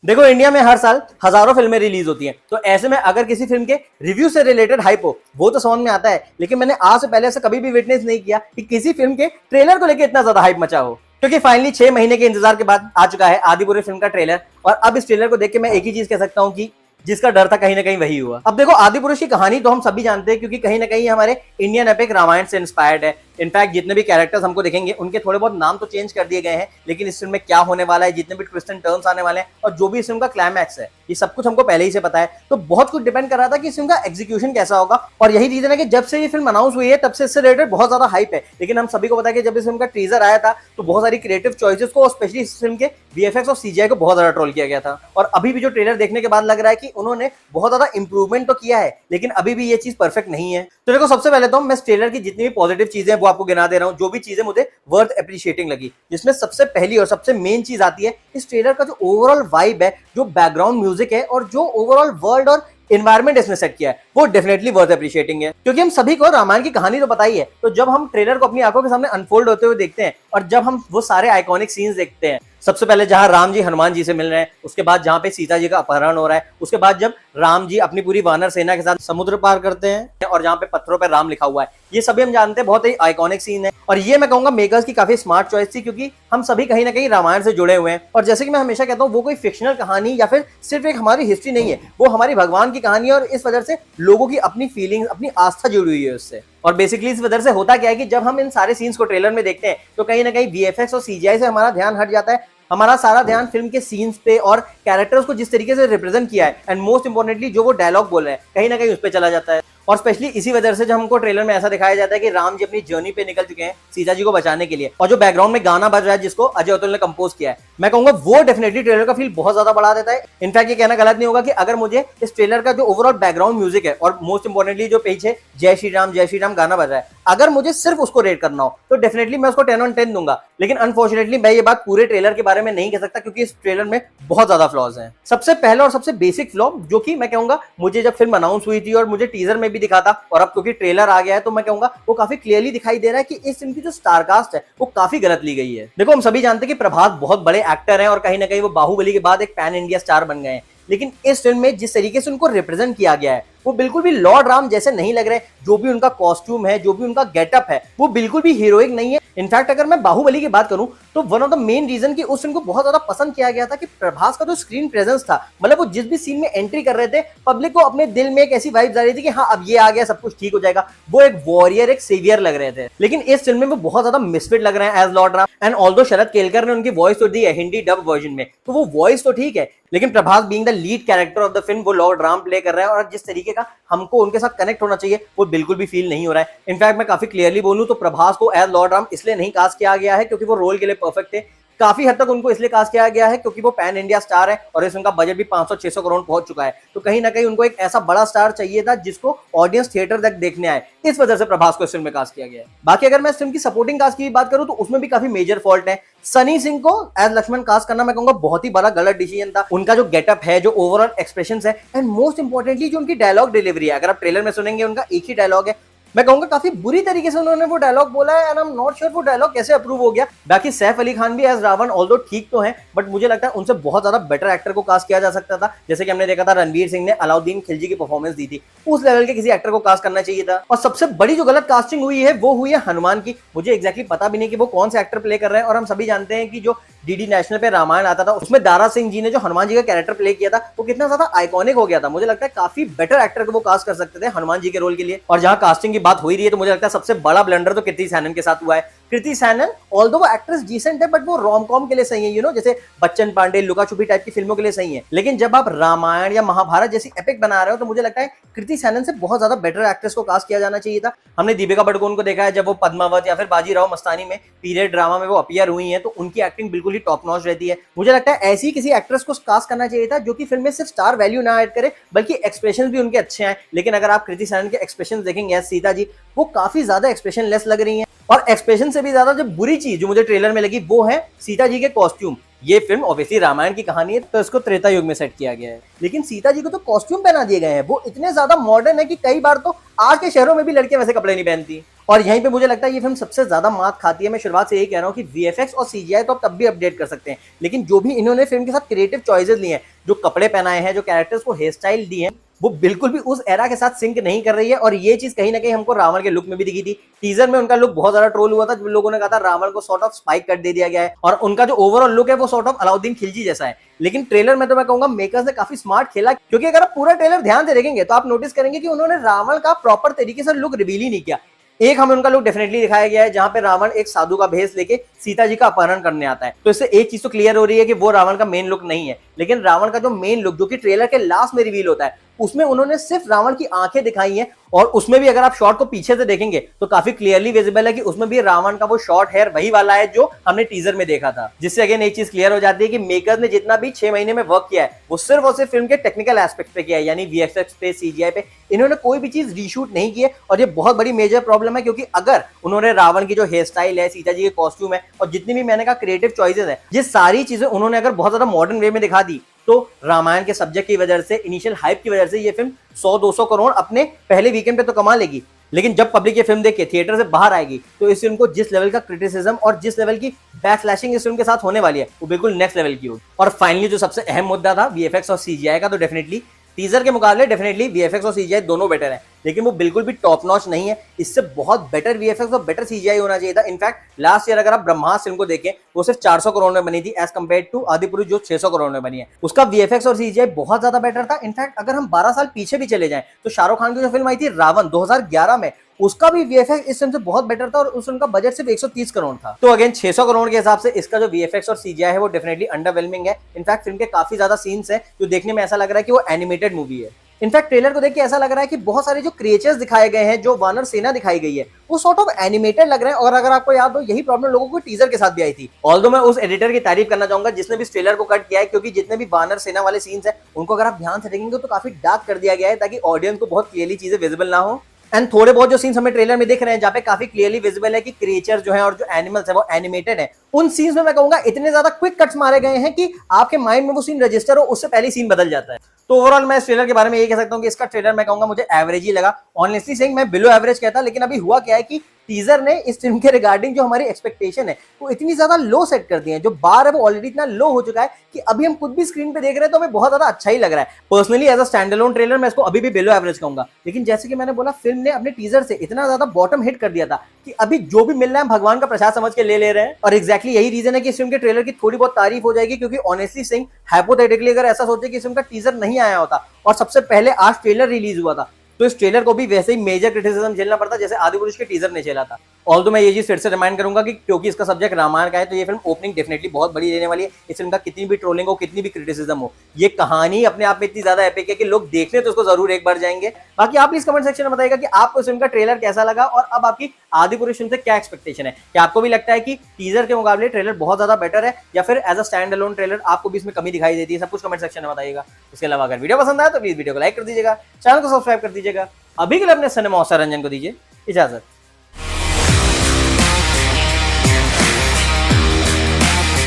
देखो इंडिया में हर साल हजारों फिल्में रिलीज होती हैं, तो ऐसे में अगर किसी फिल्म के रिव्यू से रिलेटेड हाइप हो वो तो समझ में आता है, लेकिन मैंने आज से पहले ऐसा कभी भी विटनेस नहीं किया कि किसी फिल्म के ट्रेलर को लेकर इतना ज्यादा हाइप मचा हो। क्योंकि फाइनली 6 महीने के इंतजार के बाद आ चुका है आदिपुरुष फिल्म का ट्रेलर, और अब इस ट्रेलर को देख के मैं एक ही चीज कह सकता हूँ कि जिसका डर था कहीं ना कहीं वही हुआ। अब देखो आदिपुरुष की कहानी तो हम सभी जानते हैं, क्योंकि कहीं ना कहीं हमारे इंडियन एपिक रामायण से इंस्पायर्ड है। इनफैक्ट जितने भी कैरेक्टर्स हमको दिखेंगे उनके थोड़े बहुत नाम तो चेंज कर दिए गए हैं, लेकिन इस फिल्म में क्या होने वाला है, जितने भी ट्विस्ट एंड टर्न्स आने वाले हैं और जो भी इस फिल्म का क्लाइमैक्स है, ये सब कुछ हमको पहले ही से पता है। तो बहुत कुछ डिपेंड कर रहा था कि इस फिल्म का एग्जीक्यूशन कैसा होगा, और यही रीजन है कि जब से ये फिल्म अनाउंस हुई है तब से इससे रिलेटेड बहुत ज्यादा हाइप है। लेकिन हम सभी को पता है कि जब इस फिल्म का टीजर आया था तो बहुत सारी क्रिएटिव चॉइसेस को और स्पेशली इस फिल्म के वीएफएक्स और सीजीआई को बहुत ज्यादा ट्रोल किया गया था। और अभी भी जो ट्रेलर देखने के बाद लग रहा है कि उन्होंने बहुत ज्यादा इंप्रूवमेंट तो किया है, लेकिन अभी भी ये चीज परफेक्ट नहीं है। तो देखो सबसे पहले तो मैं इस ट्रेलर की जितनी भी पॉजिटिव चीजें वो आपको गिना दे रहा हूं, जो भी चीजें मुझे वर्थ एप्रिशिएटिंग लगी, जिसमें सबसे पहली और सबसे मेन चीज आती है इस ट्रेलर का जो ओवरऑल वाइब है, जो बैकग्राउंड म्यूजिक है और जो ओवरऑल वर्ल्ड और इन्वायरमेंट इसने सेट किया है, वो डेफिनेटली वर्थ एप्रिशिएटिंग है। क्योंकि हम सभी को रामायण की कहानी तो पता ही है, तो जब हम ट्रेलर को अपनी आंखों के सामने अनफोल्ड होते हुए देखते हैं और जब हम वो सारे आइकॉनिक सीन्स देखते हैं, सबसे पहले जहां राम जी हनुमान जी से मिल रहे हैं, उसके बाद जहां पे सीता जी का अपहरण हो रहा है, उसके बाद जब राम जी अपनी पूरी वानर सेना के साथ समुद्र पार करते हैं और जहां पे पत्थरों पे राम लिखा हुआ है, ये सभी हम जानते हैं बहुत ही आइकॉनिक सीन है। और ये मैं कहूंगा मेकर्स की काफी स्मार्ट चॉइस थी, क्योंकि हम सभी कहीं ना कहीं रामायण से जुड़े हुए हैं। और जैसे कि मैं हमेशा कहता हूँ वो कोई फिक्शनल कहानी या फिर सिर्फ एक हमारी हिस्ट्री नहीं है, वो हमारी भगवान की कहानी है, और इस वजह से लोगों की अपनी फीलिंग्स, अपनी आस्था जुड़ी हुई है उससे। और बेसिकली इस वजह से होता क्या है कि जब हम इन सारे सीन्स को ट्रेलर में देखते हैं तो कहीं ना कहीं वीएफएक्स और सीजीआई से हमारा ध्यान हट जाता है, हमारा सारा ध्यान फिल्म के सीन्स पे और कैरेक्टर्स को जिस तरीके से रिप्रेजेंट किया है एंड मोस्ट इंपोर्टेंटली जो वो डायलॉग बोल रहे हैं कहीं ना कहीं उस पर चला जाता है। और स्पेशली इसी वजह से जब हमको ट्रेलर में ऐसा दिखाया जाता है कि राम जी अपनी जर्नी पे निकल चुके हैं सीता जी को बचाने के लिए, और जो बैकग्राउंड में गाना बज रहा है जिसको अजय अतुल ने कंपोज किया है, मैं कहूंगा वो डेफिनेटली ट्रेलर का फील बहुत ज्यादा बढ़ा देता है। इनफैक्ट ये कहना गलत नहीं होगा कि अगर मुझे इस ट्रेलर का जो ओवरऑल बैकग्राउंड म्यूजिक है और मोस्ट इंपोर्टेंटली जो पीछे जय श्री राम गाना बज रहा है, अगर मुझे सिर्फ उसको रेट करना हो तो डेफिनेटली मैं उसको 10 on 10 दूंगा। लेकिन अनफॉर्चुनेटली मैं ये बात पूरे ट्रेलर के बारे में नहीं कह सकता, क्योंकि इस ट्रेलर में बहुत ज्यादा फ्लॉज हैं। सबसे पहला और सबसे बेसिक फ्लॉ जो कि मैं कहूंगा मुझे जब फिल्म अनाउंस हुई थी और मुझे टीजर में भी दिखा था, और अब क्योंकि ट्रेलर आ गया है तो मैं कहूंगा वो काफी क्लियरली दिखाई दे रहा है कि इस फिल्म की जो स्टारकास्ट है वो काफी गलत ली गई है। देखो हम सभी जानते हैं कि प्रभास बहुत बड़े एक्टर हैं और कहीं ना कहीं वो बाहुबली के बाद एक पैन इंडिया स्टार बन गए हैं, लेकिन इस फिल्म में जिस तरीके से उनको रिप्रेजेंट किया गया है वो बिल्कुल भी लॉर्ड राम जैसे नहीं लग रहे। जो भी उनका कॉस्ट्यूम है, जो भी उनका गेटअप है, वो बिल्कुल भी हीरोइक नहीं है। इनफैक्ट अगर मैं बाहुबली की बात करूं तो one of the main reason कि उस फिल्म को बहुत ज्यादा पसंद किया गया था कि प्रभास का जो स्क्रीन प्रेजेंस था, मतलब वो जिस भी सीन में एंट्री कर रहे थे पब्लिक को अपने दिल में एक ऐसी वाइब आ रही थी कि हाँ अब ये आ गया, सब कुछ ठीक हो जाएगा। वो एक वॉरियर, एक सेवियर लग रहे थे। लेकिन इस फिल्म में वो बहुत ज्यादा मिसफिट लग रहे हैं as Lord Ram. And although Sharad Kelkar ने उनकी वॉइस तो दी है हिंदी डब वर्जन में, तो वो वॉइस तो ठीक है, लेकिन Prabhas being the lead character of the film वो लॉर्ड राम प्ले कर रहा है, और जिस तरीके का हमको उनके साथ कनेक्ट होना चाहिए वो बिल्कुल भी फील नहीं हो रहा है। इनफैक्ट मैं काफी क्लियरली बोलूं तो प्रभास को एज लॉर्ड राम इसलिए नहीं कास्ट किया गया है क्योंकि वो रोल के लिए परफेक्ट थे। काफी हद तक उनको इसलिए कास्ट किया गया है क्योंकि वो पैन इंडिया स्टार है और इस उनका बजट भी 500-600 करोड़ पहुंच चुका है, तो कहीं ना कहीं उनको एक ऐसा बड़ा स्टार चाहिए था जिसको ऑडियंस थिएटर तक देखने आए। इस वजह से प्रभास को इस फिल्म में कास्ट किया गया है। बाकी अगर मैं इस फिल्म की सपोर्टिंग कास्ट की बात करूं तो उसमें भी काफी मेजर फॉल्ट है। सनी सिंह को एज लक्ष्मण कास्ट करना मैं कहूंगा बहुत ही बड़ा गलत डिसीजन था। उनका जो गेटअप है, जो ओवरऑल एक्सप्रेशंस है एंड मोस्ट इंपोर्टेंटली जो उनकी डायलॉग डिलीवरी है, अगर आप ट्रेलर में सुनेंगे उनका एक ही डायलॉग है, मैं कहूंगा काफी बुरी तरीके से उन्होंने वो डायलॉग बोला है and I am not sure वो डायलॉग कैसे अप्रूव हो गया। बाकी सैफ अली खान भी एज रावण ऑल्दो ठीक तो हैं, बट मुझे लगता है उनसे बहुत ज्यादा बेटर एक्टर को कास्ट किया जा सकता था। जैसे कि हमने देखा था रणवीर सिंह ने अलाउद्दीन खिलजी की परफॉर्मेंस दी थी, उस लेवल के किसी एक्टर को कास्ट करना चाहिए था। और सबसे बड़ी जो गलत कास्टिंग हुई है वो हुई है हनुमान की। मुझे एक्जैक्टली पता भी नहीं कि वो कौन से एक्टर प्ले कर रहे हैं, और हम सभी जानते हैं कि जो डीडी नेशनल पे रामायण आता था उसमें दारा सिंह जी ने जो हनुमान जी का कैरेक्टर प्ले किया था वो कितना ज्यादा आइकॉनिक हो गया था। मुझे लगता है काफी बेटर एक्टर को वो कास्ट कर सकते थे हनुमान जी के रोल के लिए। और जहां कास्टिंग की बात हो ही रही है तो मुझे लगता है सबसे बड़ा ब्लंडर तो कृति सैनन के साथ हुआ है। कृति सैनन ऑल्दो वो एक्ट्रेस डिसेंट है बट वो रोम कॉम के लिए सही है, यू नो, जैसे बच्चन पांडे, लुका छुपी टाइप की फिल्मों के लिए सही है। लेकिन जब आप रामायण या महाभारत जैसी एपिक बना रहे हो तो मुझे लगता है कृति सैनन से बहुत ज्यादा बेटर एक्ट्रेस को कास्ट किया जाना चाहिए था। हमने दीपिका पादुकोण को देखा है जब वो पद्मावत या फिर बाजीराव मस्तानी में पीरियड ड्रामा में वो अपीयर हुई है, तो उनकी एक्टिंग बिल्कुल ही टॉप नॉच रहती है। मुझे लगता है ऐसी किसी एक्ट्रेस को कास्ट करना चाहिए था जो कि फिल्म में सिर्फ स्टार वैल्यू ना ऐड करे बल्कि एक्सप्रेशन भी उनके अच्छे हैं। लेकिन अगर आप कृति सैनन के एक्सप्रेशन देखेंगे सीता जी, वो काफी ज्यादा एक्सप्रेशन लेस लग रही हैं। और एक्सप्रेशन से भी ज्यादा जो बुरी चीज जो मुझे ट्रेलर में लगी वो है सीता जी के कॉस्ट्यूम। ये फिल्म ऑब्वियसली रामायण की कहानी है तो इसको त्रेता युग में सेट किया गया है, लेकिन सीता जी को तो कॉस्ट्यूम पहना दिए गए हैं। वो इतने ज्यादा मॉडर्न है कि कई बार तो आज के शहरों में भी लड़कियां वैसे कपड़े नहीं पहनती। और यहीं पे मुझे लगता है ये फिल्म सबसे ज्यादा मात खाती है। मैं शुरुआत से यही कह रहा हूँ कि वीएफएक्स और सीजीआई तो आप तब भी अपडेट कर सकते हैं, लेकिन जो भी इन्होंने फिल्म के साथ क्रिएटिव चॉइसेस लिए हैं, जो कपड़े पहनाए हैं, जो कैरेक्टर्स को हेयर स्टाइल दी है, वो बिल्कुल भी उस एरा के साथ सिंक नहीं कर रही है। और ये चीज कहीं ना कहीं हमको रावण के लुक में भी दिखी थी। टीजर में उनका लुक बहुत ज्यादा ट्रोल हुआ था, जब लोगों ने कहा था रावण को सॉर्ट ऑफ स्पाइक कट दे दिया गया है और उनका जो ओवरऑल लुक है वो सॉर्ट ऑफ अलाउद्दीन खिलजी जैसा है। लेकिन ट्रेलर में तो मैं कहूंगा मेकर्स ने काफी स्मार्ट खेला, क्योंकि अगर आप पूरा ट्रेलर ध्यान से देखेंगे तो आप नोटिस करेंगे कि उन्होंने रावण का प्रॉपर तरीके से लुक रिवील ही नहीं किया। एक हमें उनका लुक डेफिनेटली दिखाया गया है जहां पे रावण एक साधु का भेष लेके सीता जी का अपहरण करने आता है, तो इससे एक चीज तो क्लियर हो रही है कि वो रावण का मेन लुक नहीं है। लेकिन रावण का जो मेन लुक जो कि ट्रेलर के लास्ट में रिवील होता है, उसमें उन्होंने सिर्फ रावण की आंखें दिखाई हैं, और उसमें भी अगर आप शॉट को पीछे से देखेंगे तो काफी क्लियरली विजिबल है कि उसमें भी रावण का वो शॉर्ट हेयर वही वाला है जो हमने टीजर में देखा था। जिससे अगेन एक चीज क्लियर हो जाती है कि मेकर्स ने जितना भी 6 महीने में वर्क किया है वो सिर्फ और सिर्फ फिल्म के टेक्निकल एस्पेक्ट पे किया है, यानी वीएफएक्स पे, सीजीआई पे। इन्होंने कोई भी चीज रीशूट नहीं की है, और ये बहुत बड़ी मेजर प्रॉब्लम है, क्योंकि अगर उन्होंने रावण की जो हेयर स्टाइल है, सीता जी के कॉस्ट्यूम है, और जितनी भी मैंने कहा क्रिएटिव चॉइसेस है, ये सारी चीजें उन्होंने अगर बहुत ज्यादा मॉडर्न वे में दिखा दी, तो रामायण के सब्जेक्ट की वजह से, इनिशियल हाइप की वजह से ये फिल्म 100-200 करोड़ अपने पहले वीकेंड पे तो कमा लेगी। लेकिन जब पब्लिक ये फिल्म देख के थिएटर से बाहर आएगी तो इस फिल्म को जिस लेवल का क्रिटिसिज्म और जिस लेवल की बैकस्लैशिंग इस फिल्म के साथ होने वाली है वो बिल्कुल नेक्स्ट लेवल की होगी। और फाइनली जो सबसे अहम मुद्दा था वीएफएक्स और सीजीआई का, तो डेफिनेटली टीजर के मुकाबले डेफिनेटली वीएफएक्स और सीजीआई दोनों बेटर है, लेकिन वो बिल्कुल भी टॉप नॉच नहीं है। इससे बहुत बेटर वीएफएक्स और बेटर सीजीआई होना चाहिए था। इनफैक्ट लास्ट ईयर अगर आप ब्रह्मास्त्र फिल्म को देखें, वो सिर्फ 400 करोड़ में बनी थी एज कंपेयर टू आदिपुरुष जो 600 करोड़ में बनी है। उसका वीएफएक्स और सीजीआई बहुत ज्यादा बेटर था। इनफैक्ट अगर हम 12 साल पीछे भी चले जाएं तो शाहरुख खान की जो फिल्म आई थी रावण 2011 में, उसका भी वीएफएक्स इस फिल्म से बहुत बेटर था, और उस फिल्म का बजट सिर्फ 130 करोड़ था। तो अगेन 600 करोड़ के हिसाब से इसका जो वीएफएक्स और सीजीआई है वो डेफिनेटली अंडरवेलमिंग है। इनफैक्ट फिल्म के काफी ज्यादा सीन्स हैं जो देखने में ऐसा लग रहा है कि वो एनिमेटेड मूवी है। इनफैक्ट ट्रेलर को देख के ऐसा लग रहा है कि बहुत सारे जो क्रिएचर्स दिखाए गए हैं, जो वानर सेना दिखाई गई है, वो सॉर्ट ऑफ एनिमेटेड लग रहे हैं। और अगर आपको याद हो, यही प्रॉब्लम लोगों को टीजर के साथ भी आई थी। ऑल्दो मैं उस एडिटर की तारीफ करना चाहूंगा जिसने भी इस ट्रेलर को कट किया है, क्योंकि जितने भी वानर सेना वाले सीन्स हैं उनको अगर आप ध्यान से देखेंगे तो काफी डार्क कर दिया गया है, ताकि ऑडियंस को बहुत क्लियरली चीजें विजिबल ना हो। एंड थोड़े बहुत जो सीन्स हमें ट्रेलर में दिख रहे हैं जहाँ पे काफी क्लियरली विजिबल है कि क्रिएचर जो है और जो एनिमल्स है वो एनिमेटेड है, उन सीन्स में मैं कहूंगा इतने ज्यादा क्विक कट्स मारे गए हैं कि आपके माइंड में वो सीन रजिस्टर हो उससे पहले सीन बदल जाता है। तो ओवरऑल मैं इस ट्रेलर के बारे में ये कह सकता हूँ कि इसका ट्रेलर मैं कहूंगा मुझे एवरेज ही लगा। ऑनेस्टली सेइंग मैं बिलो एवरेज कहता, लेकिन अभी हुआ क्या है कि टीजर ने इस फिल्म के रिगार्डिंग जो हमारी एक्सपेक्टेशन है वो इतनी ज्यादा लो सेट कर दी है, जो बार है वो ऑलरेडी इतना लो हो चुका है कि अभी हम खुद भी स्क्रीन पे देख रहे हैं तो हमें बहुत ज्यादा अच्छा ही लग रहा है। Personally as a stand alone trailer मैं इसको अभी भी बिलो एवरेज कहूंगा। लेकिन जैसे कि मैंने बोला, फिल्म ने अपने टीजर से इतना ज्यादा बॉटम हिट कर दिया था कि अभी जो भी मिल रहा है हम भगवान का प्रसाद समझ के ले रहे हैं। और एक्जैक्टली यही रीजन है कि इस फिल्म के ट्रेलर की थोड़ी बहुत तारीफ हो जाएगी, क्योंकि ऑनेस्टली सेइंग हाइपोथेटिकली अगर ऐसा सोचे कि इस फिल्म का टीजर नहीं आया होता और सबसे पहले आज ट्रेलर रिलीज हुआ था, तो इस ट्रेलर को भी वैसे ही मेजर क्रिटिसिज्म झेलना पड़ता जैसे आदिपुरुष के टीजर ने झेला था। ऑल्दो मैं ये चीज फिर से रिमाइंड करूंगा कि क्योंकि इसका सब्जेक्ट रामायण का है, तो ये फिल्म ओपनिंग डेफिनेटली बहुत बड़ी देने वाली है। इस फिल्म का कितनी भी ट्रोलिंग हो, कितनी भी क्रिटिसिज्म हो, ये कहानी अपने आप में इतनी ज्यादा एपिक है कि लोग देखने तो उसको जरूर एक बार जाएंगे। बाकी आप प्लीज कमेंट सेक्शन में बताइएगा कि आपको इस फिल्म का ट्रेलर कैसा लगा और अब आपकी आदिपुरुष फिल्म से क्या एक्सपेक्टेशन है। क्या आपको भी लगता है कि टीजर के मुकाबले ट्रेलर बहुत ज्यादा बेटर है, या फिर as a stand alone trailer आपको भी इसमें कमी दिखाई देती है? सब कुछ कमेंट सेक्शन में बताइएगा। इसके अलावा अगर वीडियो पसंद आया तो प्लीज वीडियो को लाइक कर दीजिएगा, चैनल को सब्सक्राइब कर दीजिएगा। अभी के लिए अपने सिनेमा और रंजन को दीजिए इजाजत।